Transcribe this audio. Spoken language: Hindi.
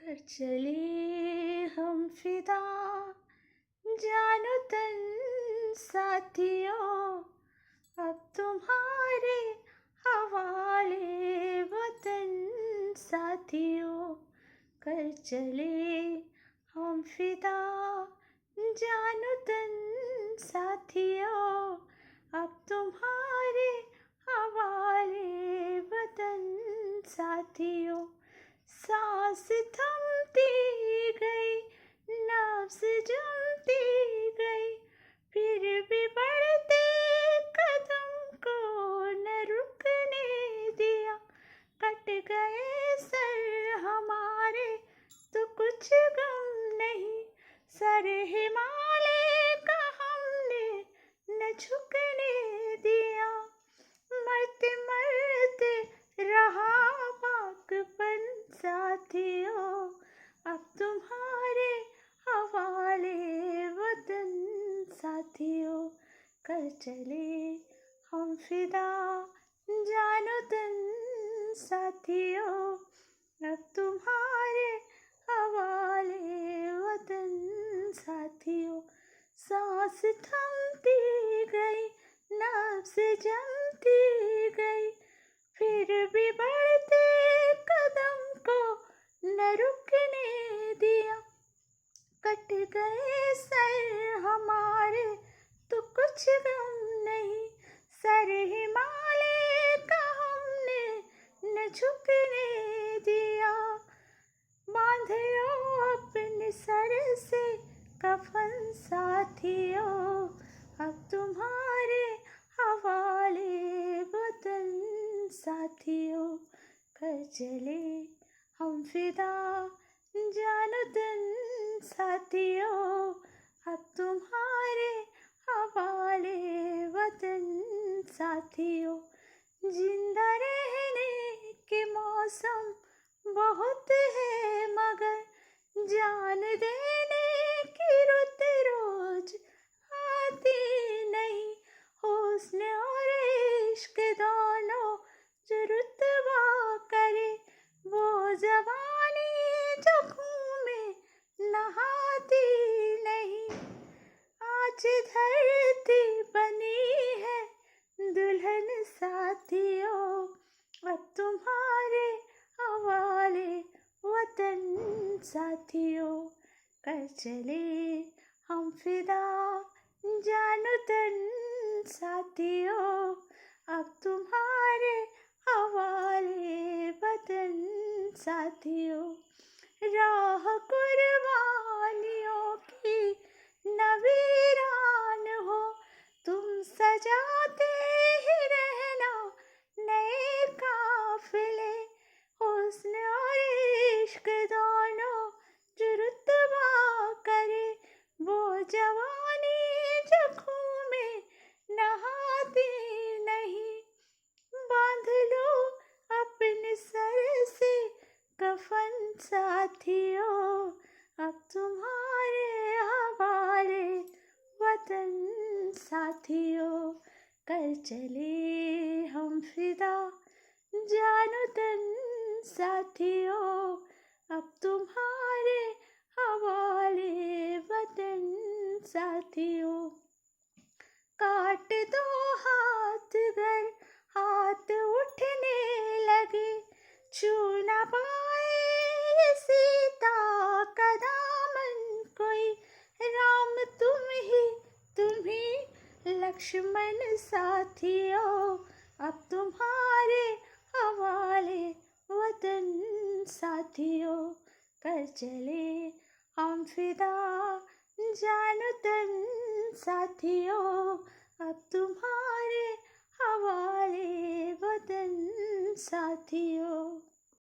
कर चले हम फिदा जानो तन साथियों, अब तुम्हारे हवाले वतन साथियों। कर चले हम फिदा जानो तन साथियों, अब तुम्हारे हवाले वतन साथियों। सांस थमती गई, नब्ज़ जमती गई, फिर भी बढ़ते कदम को न रुकने दिया। कट गए सर हमारे तो कुछ गम नहीं, सर हिमालय का हमने न झुकने दिया। मरते मरते रहा पाकपन साथियों, अब तुम्हारे हवाले वतन साथियों। कर चले हम फिदा जानो तन साथियों, अब तुम्हारे हवाले वतन साथियों। सांस थमती गई, नब्ज़ जमती गई, फिर भी बढ़ते कदम को न रुकने दिया। कट गए सर हमारे तो कुछ गम नहीं, सर हिमालय का हमने न झुकने दिया। बांध लो अपने सर से कफन साथियों, अब तुम्हारे हवाले वतन साथियों। कर चले हम फिदा जानो तन साथियों, अब तुम्हारे हवाले वतन साथियों। जिंदा रहने के मौसम बहुत है मगर जान देने की रुत रोज आती नहीं। हुस्न और इश्क दोनों जो रुतबा करे, वो जवानी जो खून में नहाती नहीं। आज धरती बनी है दुल्हन साथियों, अब तुम्हारे हवाले वतन साथियों। कर चले हम फिदा जानो तन साथियों, अब तुम्हारे हवाले वतन साथियों। राह कुर्बानियों की न वीरान हो, तुम सजाते ही रहना नए काफिले। हुस्न और इश्क दोनों जो रुतबा करे, वो जवानी जो खून में नहाती नहीं। बांध लो अपने सर से कफन साथियों, अब तुम्हारे हवाले वतन साथियों। कर चले हम फिदा जानो तन साथियों, अब तुम्हारे हवाले वतन साथियों। काट दो हाथ गर हाथ उठने लगे, छू न पाए सीता का दामन कोई। राम तुम ही लक्ष्मण साथियों, अब तुम्हारे हवाले वतन साथियों। कर चले हम फिदा जानो तन साथियों, अब तुम्हारे हवाले वतन साथियों।